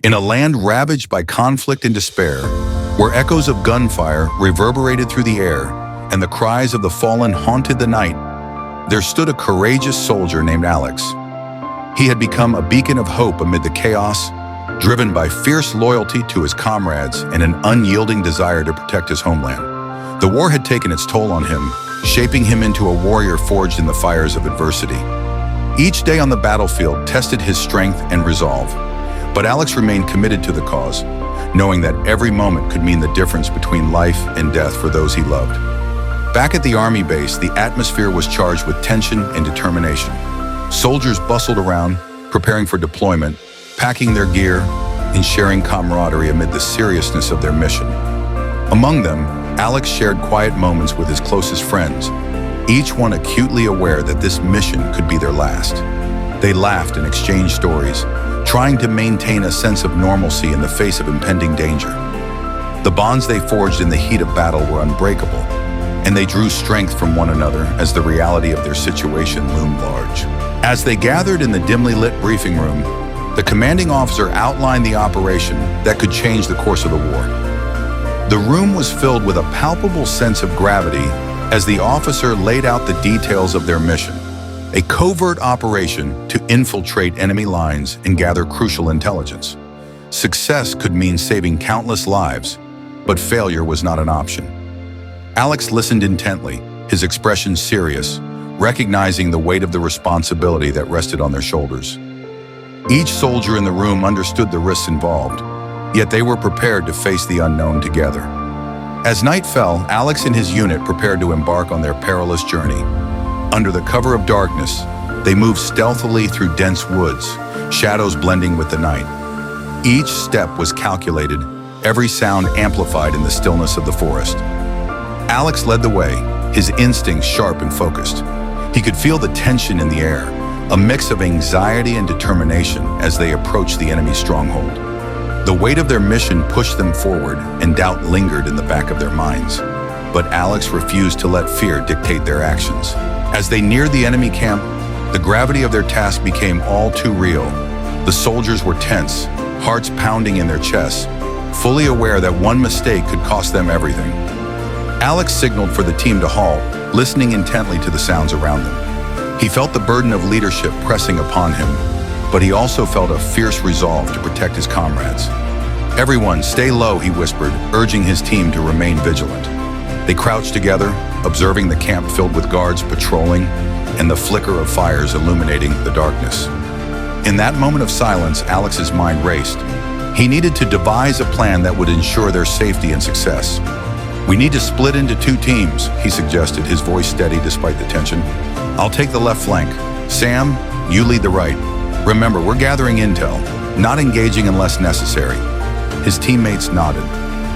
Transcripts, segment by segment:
In a land ravaged by conflict and despair, where echoes of gunfire reverberated through the air and the cries of the fallen haunted the night, there stood a courageous soldier named Alex. He had become a beacon of hope amid the chaos, driven by fierce loyalty to his comrades and an unyielding desire to protect his homeland. The war had taken its toll on him, shaping him into a warrior forged in the fires of adversity. Each day on the battlefield tested his strength and resolve, but Alex remained committed to the cause, knowing that every moment could mean the difference between life and death for those he loved. Back at the army base, the atmosphere was charged with tension and determination. Soldiers bustled around, preparing for deployment, packing their gear, and sharing camaraderie amid the seriousness of their mission. Among them, Alex shared quiet moments with his closest friends, each one acutely aware that this mission could be their last. They laughed and exchanged stories, trying to maintain a sense of normalcy in the face of impending danger. The bonds they forged in the heat of battle were unbreakable, and they drew strength from one another as the reality of their situation loomed large. As they gathered in the dimly lit briefing room, the commanding officer outlined the operation that could change the course of the war. The room was filled with a palpable sense of gravity as the officer laid out the details of their mission, a covert operation to infiltrate enemy lines and gather crucial intelligence. Success could mean saving countless lives, but failure was not an option. Alex listened intently, his expression serious, recognizing the weight of the responsibility that rested on their shoulders. Each soldier in the room understood the risks involved, yet they were prepared to face the unknown together. As night fell, Alex and his unit prepared to embark on their perilous journey. Under the cover of darkness, they moved stealthily through dense woods, shadows blending with the night. Each step was calculated, every sound amplified in the stillness of the forest. Alex led the way, his instincts sharp and focused. He could feel the tension in the air, a mix of anxiety and determination as they approached the enemy's stronghold. The weight of their mission pushed them forward, and doubt lingered in the back of their minds. But Alex refused to let fear dictate their actions. As they neared the enemy camp, the gravity of their task became all too real. The soldiers were tense, hearts pounding in their chests, fully aware that one mistake could cost them everything. Alex signaled for the team to halt, listening intently to the sounds around them. He felt the burden of leadership pressing upon him, but he also felt a fierce resolve to protect his comrades. "Everyone, stay low," he whispered, urging his team to remain vigilant. They crouched together, observing the camp filled with guards patrolling and the flicker of fires illuminating the darkness. In that moment of silence, Alex's mind raced. He needed to devise a plan that would ensure their safety and success. "We need to split into two teams," he suggested, his voice steady despite the tension. "I'll take the left flank. Sam, you lead the right. Remember, we're gathering intel, not engaging unless necessary." His teammates nodded,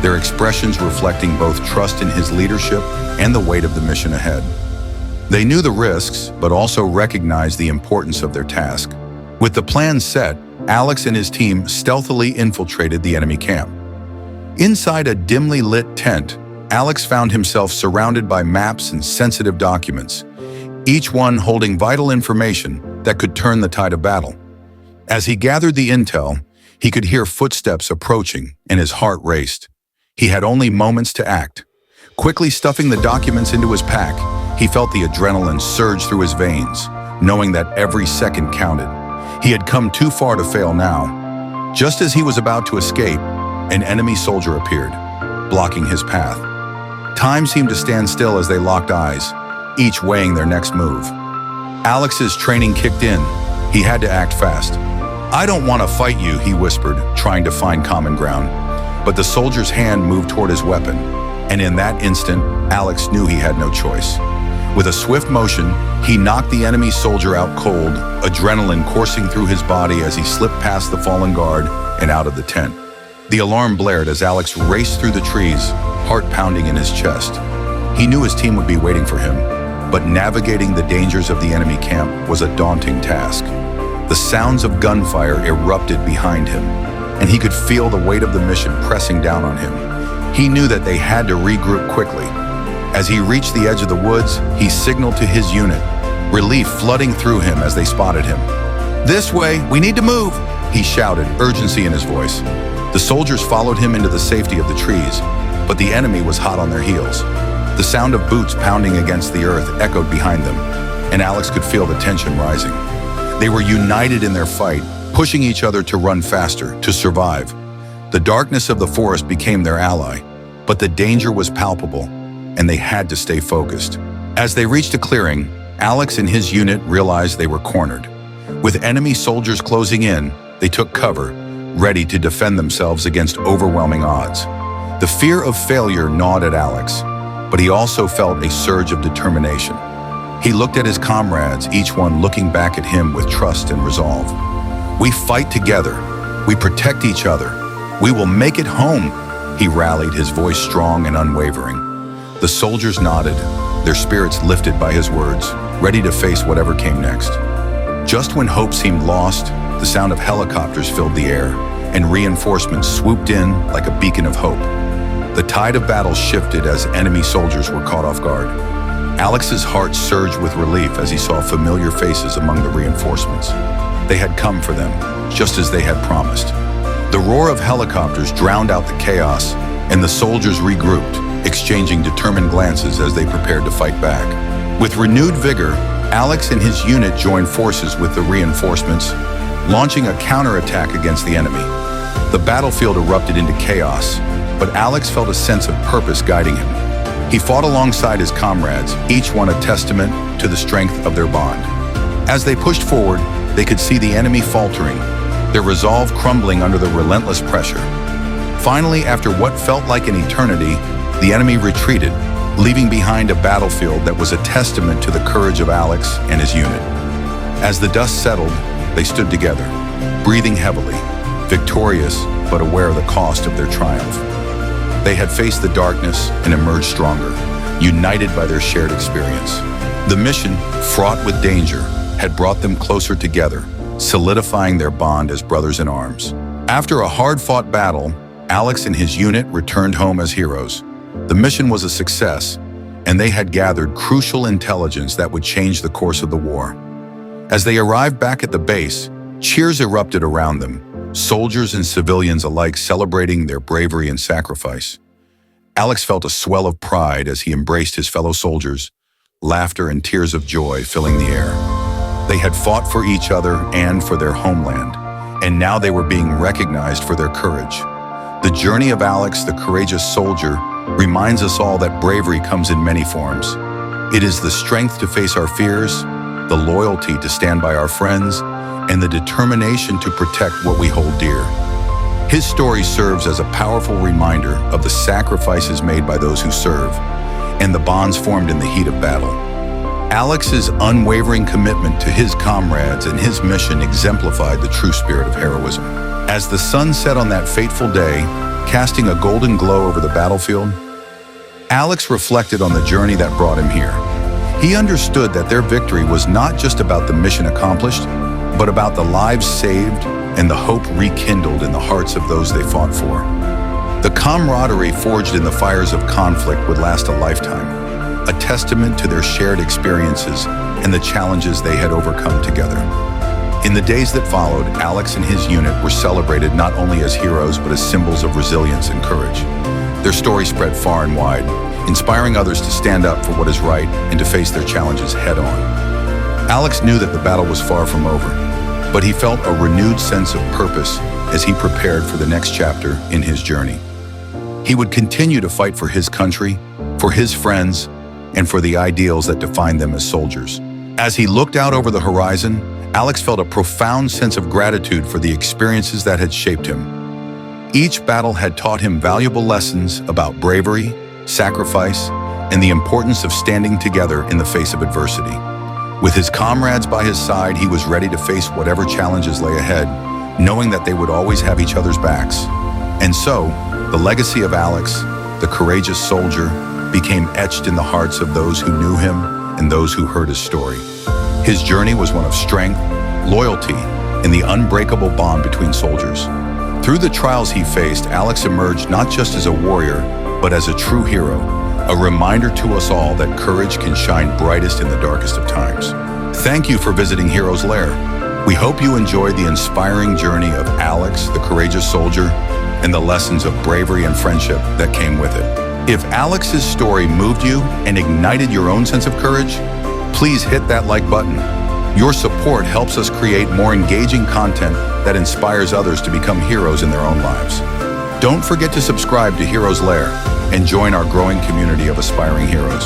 their expressions reflecting both trust in his leadership and the weight of the mission ahead. They knew the risks, but also recognized the importance of their task. With the plan set, Alex and his team stealthily infiltrated the enemy camp. Inside a dimly lit tent, Alex found himself surrounded by maps and sensitive documents, each one holding vital information that could turn the tide of battle. As he gathered the intel, he could hear footsteps approaching and his heart raced. He had only moments to act. Quickly stuffing the documents into his pack, he felt the adrenaline surge through his veins, knowing that every second counted. He had come too far to fail now. Just as he was about to escape, an enemy soldier appeared, blocking his path. Time seemed to stand still as they locked eyes, each weighing their next move. Alex's training kicked in. He had to act fast. "I don't want to fight you," he whispered, trying to find common ground. But the soldier's hand moved toward his weapon, and in that instant, Alex knew he had no choice. With a swift motion, he knocked the enemy soldier out cold, adrenaline coursing through his body as he slipped past the fallen guard and out of the tent. The alarm blared as Alex raced through the trees, heart pounding in his chest. He knew his team would be waiting for him, but navigating the dangers of the enemy camp was a daunting task. The sounds of gunfire erupted behind him, and he could feel the weight of the mission pressing down on him. He knew that they had to regroup quickly. As he reached the edge of the woods, he signaled to his unit, relief flooding through him as they spotted him. "This way, we need to move!" he shouted, urgency in his voice. The soldiers followed him into the safety of the trees, but the enemy was hot on their heels. The sound of boots pounding against the earth echoed behind them, and Alex could feel the tension rising. They were united in their fight, pushing each other to run faster, to survive. The darkness of the forest became their ally, but the danger was palpable, and they had to stay focused. As they reached a clearing, Alex and his unit realized they were cornered. With enemy soldiers closing in, they took cover, ready to defend themselves against overwhelming odds. The fear of failure gnawed at Alex, but he also felt a surge of determination. He looked at his comrades, each one looking back at him with trust and resolve. "We fight together. We protect each other. We will make it home," he rallied, his voice strong and unwavering. The soldiers nodded, their spirits lifted by his words, ready to face whatever came next. Just when hope seemed lost, the sound of helicopters filled the air, and reinforcements swooped in like a beacon of hope. The tide of battle shifted as enemy soldiers were caught off guard. Alex's heart surged with relief as he saw familiar faces among the reinforcements. They had come for them, just as they had promised. The roar of helicopters drowned out the chaos, and the soldiers regrouped, exchanging determined glances as they prepared to fight back. With renewed vigor, Alex and his unit joined forces with the reinforcements, launching a counterattack against the enemy. The battlefield erupted into chaos, but Alex felt a sense of purpose guiding him. He fought alongside his comrades, each one a testament to the strength of their bond. As they pushed forward, they could see the enemy faltering, their resolve crumbling under the relentless pressure. Finally, after what felt like an eternity, the enemy retreated, leaving behind a battlefield that was a testament to the courage of Alex and his unit. As the dust settled, they stood together, breathing heavily, victorious but aware of the cost of their triumph. They had faced the darkness and emerged stronger, united by their shared experience. The mission, fraught with danger, had brought them closer together, solidifying their bond as brothers in arms. After a hard-fought battle, Alex and his unit returned home as heroes. The mission was a success, and they had gathered crucial intelligence that would change the course of the war. As they arrived back at the base, cheers erupted around them, soldiers and civilians alike celebrating their bravery and sacrifice. Alex felt a swell of pride as he embraced his fellow soldiers, laughter and tears of joy filling the air. They had fought for each other and for their homeland, and now they were being recognized for their courage. The journey of Alex, the courageous soldier, reminds us all that bravery comes in many forms. It is the strength to face our fears, the loyalty to stand by our friends, and the determination to protect what we hold dear. His story serves as a powerful reminder of the sacrifices made by those who serve and the bonds formed in the heat of battle. Alex's unwavering commitment to his comrades and his mission exemplified the true spirit of heroism. As the sun set on that fateful day, casting a golden glow over the battlefield, Alex reflected on the journey that brought him here. He understood that their victory was not just about the mission accomplished, but about the lives saved and the hope rekindled in the hearts of those they fought for. The camaraderie forged in the fires of conflict would last a lifetime, a testament to their shared experiences and the challenges they had overcome together. In the days that followed, Alex and his unit were celebrated not only as heroes but as symbols of resilience and courage. Their story spread far and wide, inspiring others to stand up for what is right and to face their challenges head-on. Alex knew that the battle was far from over, but he felt a renewed sense of purpose as he prepared for the next chapter in his journey. He would continue to fight for his country, for his friends, and for the ideals that defined them as soldiers. As he looked out over the horizon, Alex felt a profound sense of gratitude for the experiences that had shaped him. Each battle had taught him valuable lessons about bravery, sacrifice, and the importance of standing together in the face of adversity. With his comrades by his side, he was ready to face whatever challenges lay ahead, knowing that they would always have each other's backs. And so, the legacy of Alex, the courageous soldier, became etched in the hearts of those who knew him and those who heard his story. His journey was one of strength, loyalty, and the unbreakable bond between soldiers. Through the trials he faced, Alex emerged not just as a warrior, but as a true hero, a reminder to us all that courage can shine brightest in the darkest of times. Thank you for visiting Heroes Lair. We hope you enjoyed the inspiring journey of Alex, the courageous soldier, and the lessons of bravery and friendship that came with it. If Alex's story moved you and ignited your own sense of courage, please hit that like button. Your support helps us create more engaging content that inspires others to become heroes in their own lives. Don't forget to subscribe to Heroes Lair and join our growing community of aspiring heroes.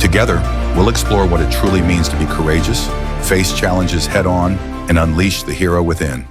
Together, we'll explore what it truly means to be courageous, face challenges head-on, and unleash the hero within.